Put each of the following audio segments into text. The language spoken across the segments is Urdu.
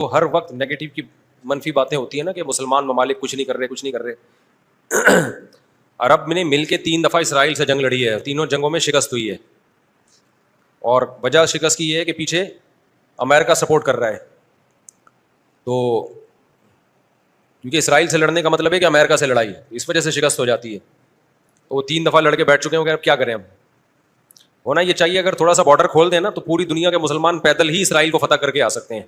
تو ہر وقت نیگیٹو کی منفی باتیں ہوتی ہیں نا کہ مسلمان ممالک کچھ نہیں کر رہے. عرب نے مل کے 3 دفعہ اسرائیل سے جنگ لڑی ہے, تینوں جنگوں میں شکست ہوئی ہے, اور وجہ شکست کی یہ ہے کہ پیچھے امریکہ سپورٹ کر رہا ہے. تو کیونکہ اسرائیل سے لڑنے کا مطلب ہے کہ امریکہ سے لڑائی ہے, اس وجہ سے شکست ہو جاتی ہے. تو وہ 3 دفعہ لڑ کے بیٹھ چکے ہیں, اب کیا کریں ہم. ہونا یہ چاہیے اگر تھوڑا سا بارڈر کھول دیں نا تو پوری دنیا کے مسلمان پیدل ہی اسرائیل کو فتح کر کے آ سکتے ہیں.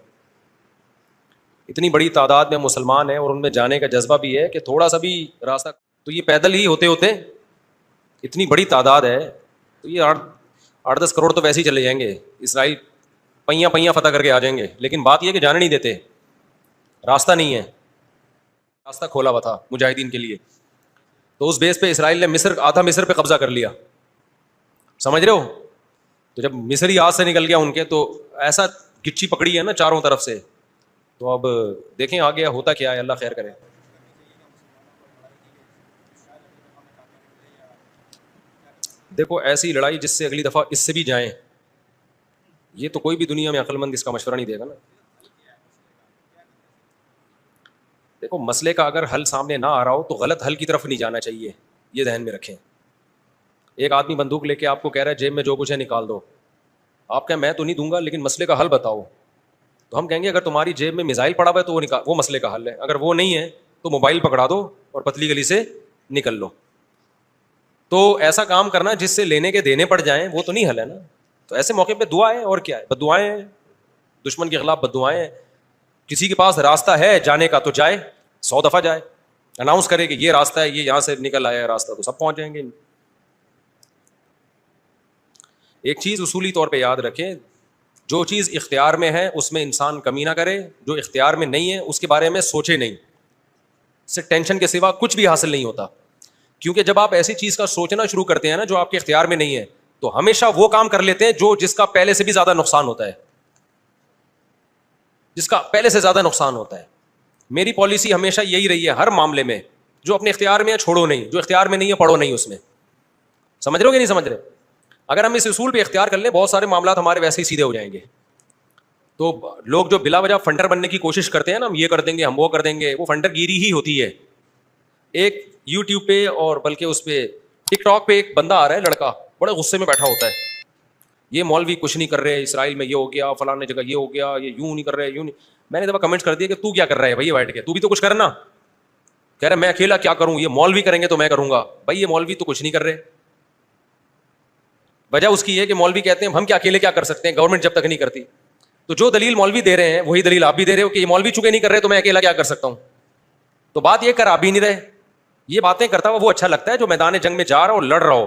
اتنی بڑی تعداد میں مسلمان ہیں اور ان میں جانے کا جذبہ بھی ہے کہ تھوڑا سا بھی راستہ, تو یہ پیدل ہی ہوتے ہوتے اتنی بڑی تعداد ہے تو یہ 8-10 کروڑ تو ویسے ہی چلے جائیں گے. اسرائیل پہیاں فتح کر کے آ جائیں گے. لیکن بات یہ ہے کہ جانے نہیں دیتے, راستہ نہیں ہے, راستہ کھولا ہوا تھا مجاہدین کے لیے. تو اس بیس پہ اسرائیل نے آدھا مصر پہ قبضہ کر لیا, سمجھ رہے ہو. تو جب مصری ہاتھ سے نکل گیا ان کے, تو ایسا گچھی پکڑی ہے نا چاروں طرف سے. تو اب دیکھیں آگے ہوتا کیا ہے, اللہ خیر کرے. دیکھو ایسی لڑائی جس سے اگلی دفعہ اس سے بھی جائیں, یہ تو کوئی بھی دنیا میں عقل مند اس کا مشورہ نہیں دے گا نا. دیکھو مسئلے کا اگر حل سامنے نہ آ رہا ہو تو غلط حل کی طرف نہیں جانا چاہیے, یہ ذہن میں رکھیں. ایک آدمی بندوق لے کے آپ کو کہہ رہا ہے جیب میں جو کچھ ہے نکال دو, آپ کہیں میں تو نہیں دوں گا لیکن مسئلے کا حل بتاؤ. تو ہم کہیں گے اگر تمہاری جیب میں میزائل پڑا ہوا ہے تو وہ مسئلے کا حل ہے, اگر وہ نہیں ہے تو موبائل پکڑا دو اور پتلی گلی سے نکل لو. تو ایسا کام کرنا جس سے لینے کے دینے پڑ جائیں وہ تو نہیں حل ہے نا. تو ایسے موقع پہ دعا ہے, اور کیا ہے, بددعائیں ہیں, دشمن کے خلاف بددعائیں ہیں. کسی کے پاس راستہ ہے جانے کا تو جائے, 100 دفعہ جائے, اناؤنس کرے کہ یہ راستہ ہے, یہ یہاں سے نکل آیا ہے راستہ, تو سب پہنچ جائیں گے. ایک چیز اصولی طور پہ یاد رکھیں, جو چیز اختیار میں ہے اس میں انسان کمی نہ کرے, جو اختیار میں نہیں ہے اس کے بارے میں سوچے نہیں. اس سے ٹینشن کے سوا کچھ بھی حاصل نہیں ہوتا. کیونکہ جب آپ ایسی چیز کا سوچنا شروع کرتے ہیں نا جو آپ کے اختیار میں نہیں ہے, تو ہمیشہ وہ کام کر لیتے ہیں جس کا پہلے سے بھی زیادہ نقصان ہوتا ہے, جس کا پہلے سے زیادہ نقصان ہوتا ہے. میری پالیسی ہمیشہ یہی رہی ہے ہر معاملے میں, جو اپنے اختیار میں ہے چھوڑو نہیں, جو اختیار میں نہیں ہے پڑھو نہیں اس میں. سمجھ رہے ہو کہ نہیں سمجھ رہے؟ اگر ہم اس اصول پہ اختیار کر لیں بہت سارے معاملات ہمارے ویسے ہی سیدھے ہو جائیں گے. تو لوگ جو بلا وجہ فنڈر بننے کی کوشش کرتے ہیں نا, ہم یہ کر دیں گے, ہم وہ کر دیں گے, وہ فنڈر گیری ہی ہوتی ہے. ایک یوٹیوب پہ اور بلکہ اس پہ ٹک ٹاک پہ ایک بندہ آ رہا ہے, لڑکا بڑے غصے میں بیٹھا ہوتا ہے, یہ مولوی کچھ نہیں کر رہے, اسرائیل میں یہ ہو گیا, فلاں جگہ یہ ہو گیا, یہ یوں نہیں کر رہے, یوں نہیں. میں نے دفعہ کمنٹ کر دیا کہ تو کیا کر رہا ہے بھائی بیٹھ کے, تو بھی تو کچھ کرنا. کہہ رہا میں اکیلا کیا کروں, یہ مولوی کریں گے تو میں کروں گا. بھائی یہ مولوی تو کچھ نہیں کر رہے. وجہ اس کی ہے کہ مولوی کہتے ہیں ہم کیا اکیلے کیا کر سکتے ہیں, گورنمنٹ جب تک نہیں کرتی. تو جو دلیل مولوی دے رہے ہیں وہی دلیل آپ بھی دے رہے ہو کہ یہ مولوی چونکہ نہیں کر رہے تو میں اکیلا کیا کر سکتا ہوں. تو بات یہ کر آپ بھی نہیں رہے. یہ باتیں کرتا ہوا وہ اچھا لگتا ہے جو میدان جنگ میں جا رہا ہو اور لڑ رہا ہو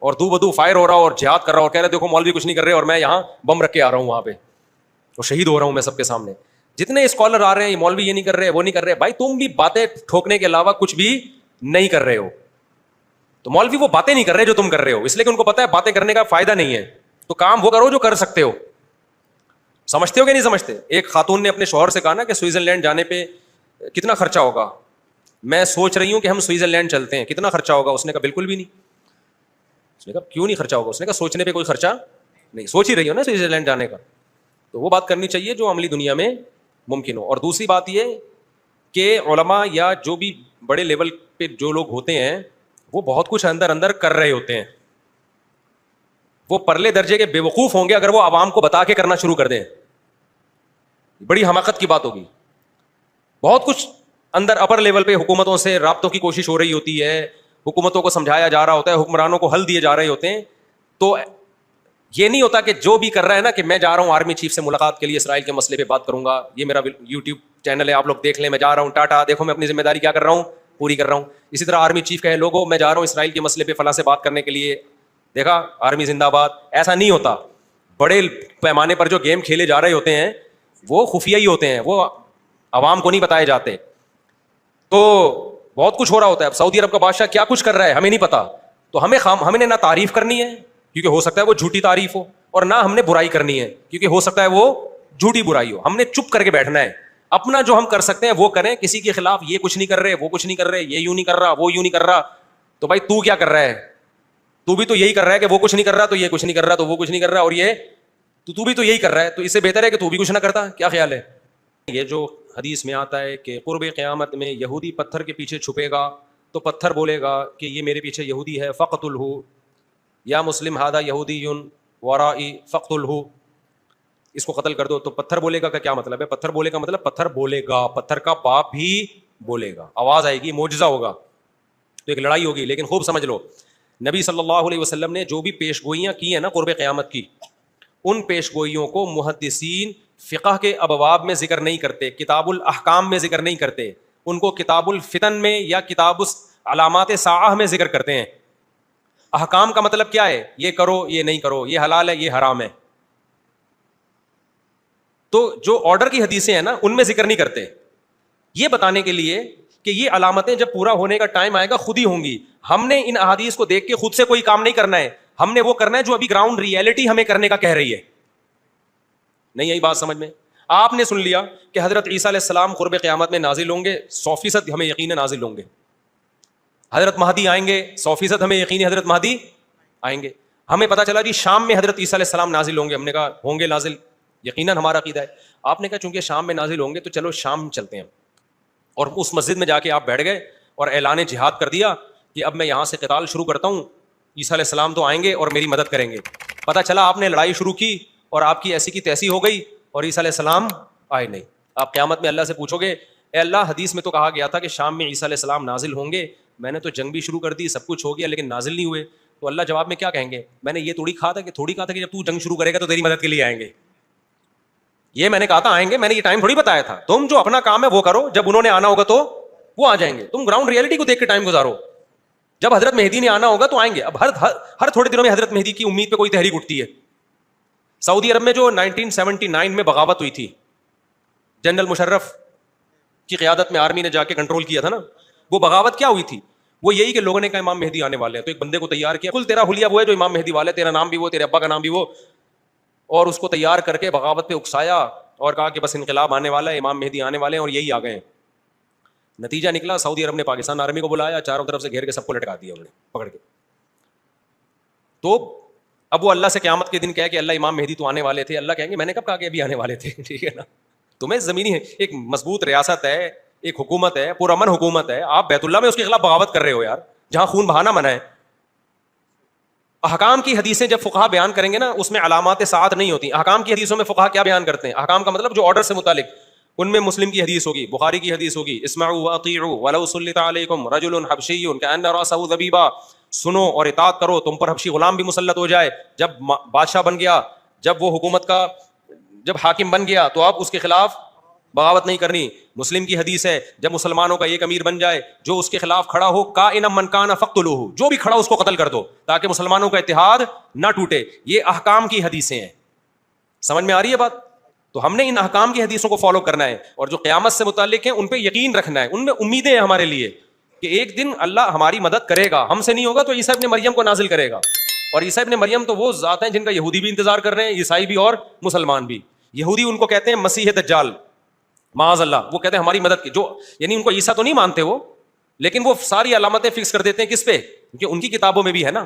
اور دو بدو فائر ہو رہا ہو اور جہاد کر رہا ہو اور کہہ رہے دیکھو مولوی کچھ نہیں کر رہے اور میں یہاں بم رکھ کے آ رہا ہوں وہاں پہ اور شہید ہو رہا ہوں میں سب کے سامنے. جتنے اسکالر آ رہے ہیں یہ مولوی یہ نہیں کر رہے وہ نہیں کر رہے, بھائی تم بھی باتیں ٹھوکنے کے علاوہ کچھ بھی نہیں کر رہے ہو. تو مولوی وہ باتیں نہیں کر رہے جو تم کر رہے ہو, اس لیے کہ ان کو پتا ہے باتیں کرنے کا فائدہ نہیں ہے. تو کام وہ کرو جو کر سکتے ہو. سمجھتے ہو کہ نہیں سمجھتے؟ ایک خاتون نے اپنے شوہر سے کہا نا کہ سوئٹزرلینڈ جانے پہ کتنا خرچہ ہوگا, میں سوچ رہی ہوں کہ ہم سوئٹزرلینڈ چلتے ہیں, کتنا خرچہ ہوگا؟ اس نے کہا بالکل بھی نہیں. اس نے کہا کیوں نہیں خرچہ ہوگا؟ اس نے کہا سوچنے پہ کوئی خرچہ نہیں, سوچ ہی رہی ہو نا سوئٹزرلینڈ جانے کا. تو وہ بات کرنی چاہیے جو عملی دنیا میں ممکن ہو. اور دوسری بات یہ کہ علماء یا جو بھی بڑے لیول پہ جو لوگ ہوتے ہیں وہ بہت کچھ اندر اندر کر رہے ہوتے ہیں. وہ پرلے درجے کے بے وقوف ہوں گے اگر وہ عوام کو بتا کے کرنا شروع کر دیں, بڑی حماقت کی بات ہوگی. بہت کچھ اندر اپر لیول پہ حکومتوں سے رابطوں کی کوشش ہو رہی ہوتی ہے, حکومتوں کو سمجھایا جا رہا ہوتا ہے, حکمرانوں کو حل دیے جا رہے ہوتے ہیں. تو یہ نہیں ہوتا کہ جو بھی کر رہا ہے نا کہ میں جا رہا ہوں آرمی چیف سے ملاقات کے لیے اسرائیل کے مسئلے پہ بات کروں گا, یہ میرا یوٹیوب چینل ہے آپ لوگ دیکھ لیں, میں جا رہا ہوں ٹاٹا دیکھو میں اپنی ذمہ داری کیا کر رہا ہوں پوری کر رہا ہوں. اسی طرح آرمی چیف کہے لوگوں میں جا رہا ہوں اسرائیل کے مسئلے پہ فلاں سے بات کرنے کے لیے, دیکھا آرمی زندہ باد. ایسا نہیں ہوتا. بڑے پیمانے پر جو گیم کھیلے جا رہے ہوتے ہیں وہ خفیہ ہی ہوتے ہیں, وہ عوام کو نہیں بتائے جاتے. تو بہت کچھ ہو رہا ہوتا ہے. اب سعودی عرب کا بادشاہ کیا کچھ کر رہا ہے ہمیں نہیں پتا, تو ہمیں نہ تعریف کرنی ہے کیونکہ ہو سکتا ہے وہ جھوٹی تعریف ہو, اور نہ ہم نے برائی کرنی ہے کیونکہ ہو سکتا ہے وہ جھوٹی برائی ہو. ہم نے چپ کر کے بیٹھنا ہے, اپنا جو ہم کر سکتے ہیں وہ کریں. کسی کے خلاف یہ کچھ نہیں کر رہے وہ کچھ نہیں کر رہے, یہ یوں نہیں کر رہا وہ یوں نہیں کر رہا, تو بھائی تو کیا کر رہا ہے؟ تو بھی تو یہی کر رہا ہے کہ وہ کچھ نہیں کر رہا تو یہ کچھ نہیں کر رہا تو وہ کچھ نہیں کر رہا, اور یہ تو بھی تو یہی کر رہا ہے. تو اس سے بہتر ہے کہ تو بھی کچھ نہ کرتا. کیا خیال ہے؟ یہ جو حدیث میں آتا ہے کہ قرب قیامت میں یہودی پتھر کے پیچھے چھپے گا تو پتھر بولے گا کہ یہ میرے پیچھے یہودی ہے، فقتلہ، یا مسلم ھذا یہودی ورائی فقتلہ، اس کو قتل کر دو. تو پتھر بولے گا کا کیا مطلب ہے؟ پتھر بولے گا مطلب پتھر بولے گا، پتھر کا باپ بھی بولے گا، آواز آئے گی، معجزہ ہوگا، تو ایک لڑائی ہوگی. لیکن خوب سمجھ لو، نبی صلی اللہ علیہ وسلم نے جو بھی پیش گوئیاں کی ہیں نا قرب قیامت کی، ان پیش گوئیوں کو محدثین فقہ کے ابواب میں ذکر نہیں کرتے، کتاب الاحکام میں ذکر نہیں کرتے، ان کو کتاب الفتن میں یا کتاب علامات ساعہ میں ذکر کرتے ہیں. احکام کا مطلب کیا ہے؟ یہ کرو، یہ نہیں کرو، یہ حلال ہے، یہ حرام ہے. تو جو آرڈر کی حدیثیں ہیں نا ان میں ذکر نہیں کرتے، یہ بتانے کے لیے کہ یہ علامتیں جب پورا ہونے کا ٹائم آئے گا خود ہی ہوں گی. ہم نے ان احادیث کو دیکھ کے خود سے کوئی کام نہیں کرنا ہے، ہم نے وہ کرنا ہے جو ابھی گراؤنڈ ریئلٹی ہمیں کرنے کا کہہ رہی ہے. نہیں یہی بات سمجھ میں؟ آپ نے سن لیا کہ حضرت عیسیٰ علیہ السلام قرب قیامت میں نازل ہوں گے، 100% ہمیں یقین نازل ہوں گے. حضرت مہدی آئیں گے، 100% ہمیں یقین حضرت مہدی آئیں گے. ہمیں پتا چلا جی شام میں حضرت عیسیٰ علیہ السلام نازل ہوں گے، ہم نے کہا ہوں گے نازل، یقیناً ہمارا عقیدہ ہے. آپ نے کہا چونکہ شام میں نازل ہوں گے تو چلو شام چلتے ہیں، اور اس مسجد میں جا کے آپ بیٹھ گئے اور اعلان جہاد کر دیا کہ اب میں یہاں سے قتال شروع کرتا ہوں، عیسیٰ علیہ السلام تو آئیں گے اور میری مدد کریں گے. پتہ چلا آپ نے لڑائی شروع کی اور آپ کی ایسی کی تیسی ہو گئی اور عیسیٰ علیہ السلام آئے نہیں. آپ قیامت میں اللہ سے پوچھو گے اے اللہ حدیث میں تو کہا گیا تھا کہ شام میں عیسیٰ علیہ السلام نازل ہوں گے، میں نے تو جنگ بھی شروع کر دی، سب کچھ ہو گیا، لیکن نازل نہیں ہوئے. تو اللہ جواب میں کیا کہیں گے؟ میں نے یہ تھوڑی کہا تھا کہ جب تو جنگ شروع کرے گا تو تیری مدد کے لیے آئیں گے. یہ میں نے کہا تھا آئیں گے، میں نے یہ ٹائم تھوڑی بتایا تھا. تم جو اپنا کام ہے وہ کرو، جب انہوں نے آنا ہوگا تو وہ آ جائیں گے. تم گراؤنڈ ریئلٹی کو دیکھ کے ٹائم گزارو. جب حضرت مہدی نے آنا ہوگا تو آئیں گے. اب ہر تھوڑے دنوں میں حضرت مہدی کی امید پہ کوئی تحریک اٹھتی ہے. سعودی عرب میں جو 1979 میں بغاوت ہوئی تھی، جنرل مشرف کی قیادت میں آرمی نے جا کے کنٹرول کیا تھا نا، وہ بغاوت کیا ہوئی تھی؟ وہ یہی کہ لوگوں نے کہا امام مہدی آنے والے ہیں، تو ایک بندے کو تیار کیا، کل تیرا حلیہ وہ ہے جو امام مہدی والے، تیرا نام بھی وہ، تیرے ابا کا نام بھی وہ، اور اس کو تیار کر کے بغاوت پہ اکسایا اور کہا کہ بس انقلاب آنے والا ہے، امام مہدی آنے والے ہیں، اور یہی آ گئے ہیں. نتیجہ نکلا سعودی عرب نے پاکستان آرمی کو بلایا، چاروں طرف سے گھیر کے سب کو لٹکا دیا انہوں نے پکڑ کے. تو اب وہ اللہ سے قیامت کے دن کہے کہ اللہ امام مہدی تو آنے والے تھے. اللہ کہیں گے میں نے کب کہا کہ ابھی آنے والے تھے؟ ٹھیک ہے نا. تمہیں زمینی ایک مضبوط ریاست ہے، ایک حکومت ہے، پرامن حکومت ہے، آپ بیت اللہ میں اس کے خلاف بغاوت کر رہے ہو یار، جہاں خون بہانا منع ہے. احکام کی حدیثیں جب فقہا بیان کریں گے نا اس میں علامات ساعت نہیں ہوتی. احکام کی حدیثوں میں فقہا کیا بیان کرتے ہیں؟ احکام کا مطلب جو آرڈر سے متعلق، ان میں مسلم کی حدیث ہوگی، بخاری کی حدیث ہوگی، اسمعوا واطیعوا ولو سلط علیکم رجل حبشی کأن رأسہ ذبیبہ، سنو اور اطاعت کرو، تم پر حبشی غلام بھی مسلط ہو جائے. جب بادشاہ بن گیا، جب وہ حکومت کا جب حاکم بن گیا تو آپ اس کے خلاف بغاوت نہیں کرنی. مسلم کی حدیث ہے جب مسلمانوں کا ایک امیر بن جائے جو اس کے خلاف کھڑا ہو، کائنا من کان فقتلوہ، جو بھی کھڑا اس کو قتل کر دو تاکہ مسلمانوں کا اتحاد نہ ٹوٹے. یہ احکام کی حدیثیں ہیں. سمجھ میں آ رہی ہے بات؟ تو ہم نے ان احکام کی حدیثوں کو فالو کرنا ہے، اور جو قیامت سے متعلق ہیں ان پہ یقین رکھنا ہے، ان میں امیدیں ہیں ہمارے لیے کہ ایک دن اللہ ہماری مدد کرے گا. ہم سے نہیں ہوگا تو عیسیٰ ابن مریم کو نازل کرے گا. اور عیسیٰ ابن مریم تو وہ ذات ہیں جن کا یہودی بھی انتظار کر رہے ہیں، عیسائی بھی اور مسلمان بھی. یہودی ان کو کہتے ہیں مسیح دجال، معاذ اللہ، وہ کہتے ہیں ہماری مدد کی، جو یعنی ان کو عیسیٰ تو نہیں مانتے وہ، لیکن وہ ساری علامتیں فکس کر دیتے ہیں کس پہ؟ کیونکہ ان کی کتابوں میں بھی ہے نا.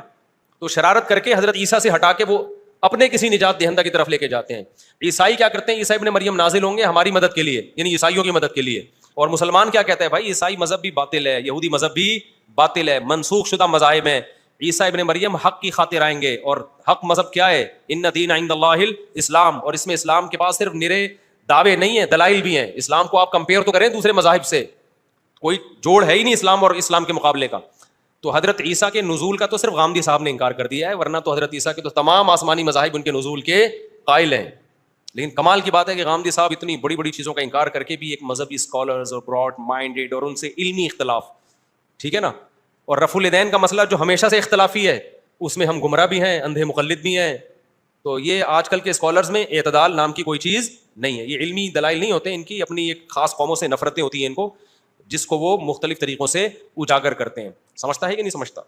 تو شرارت کر کے حضرت عیسیٰ سے ہٹا کے وہ اپنے کسی نجات دہندہ کی طرف لے کے جاتے ہیں. عیسائی کیا کرتے ہیں؟ عیسیٰ ابن مریم نازل ہوں گے ہماری مدد کے لیے، یعنی عیسائیوں کی مدد کے لیے. اور مسلمان کیا کہتے ہیں؟ بھائی عیسائی مذہب بھی باطل ہے، یہودی مذہب بھی باطل ہے، منسوخ شدہ مذاہب ہیں. عیسیٰ ابن مریم حق کی خاطر آئیں گے، اور حق مذہب کیا ہے؟ ان دین عند اللہ الاسلام. اور اس میں اسلام کے پاس صرف نرے دعوے نہیں ہیں، دلائل بھی ہیں. اسلام کو آپ کمپیئر تو کریں دوسرے مذاہب سے، کوئی جوڑ ہے ہی نہیں اسلام اور اسلام کے مقابلے کا. تو حضرت عیسیٰ کے نزول کا تو صرف غامدی صاحب نے انکار کر دیا ہے، ورنہ تو حضرت عیسیٰ کے تو تمام آسمانی مذاہب ان کے نزول کے قائل ہیں. لیکن کمال کی بات ہے کہ غامدی صاحب اتنی بڑی بڑی چیزوں کا انکار کر کے بھی ایک مذہبی اسکالرز اور براڈ مائنڈیڈ اور ان سے علمی اختلاف، ٹھیک ہے نا. اور رفع الیدین کا مسئلہ جو ہمیشہ سے اختلافی ہے، اس میں ہم گمراہ بھی ہیں، اندھے مقلد بھی ہیں. تو یہ آج کل کے اسکالرز میں اعتدال نام کی کوئی چیز نہیں ہے. یہ علمی دلائل نہیں ہوتے، ان کی اپنی ایک خاص قوموں سے نفرتیں ہوتی ہیں ان کو، جس کو وہ مختلف طریقوں سے اجاگر کرتے ہیں. سمجھتا ہے کہ نہیں سمجھتا؟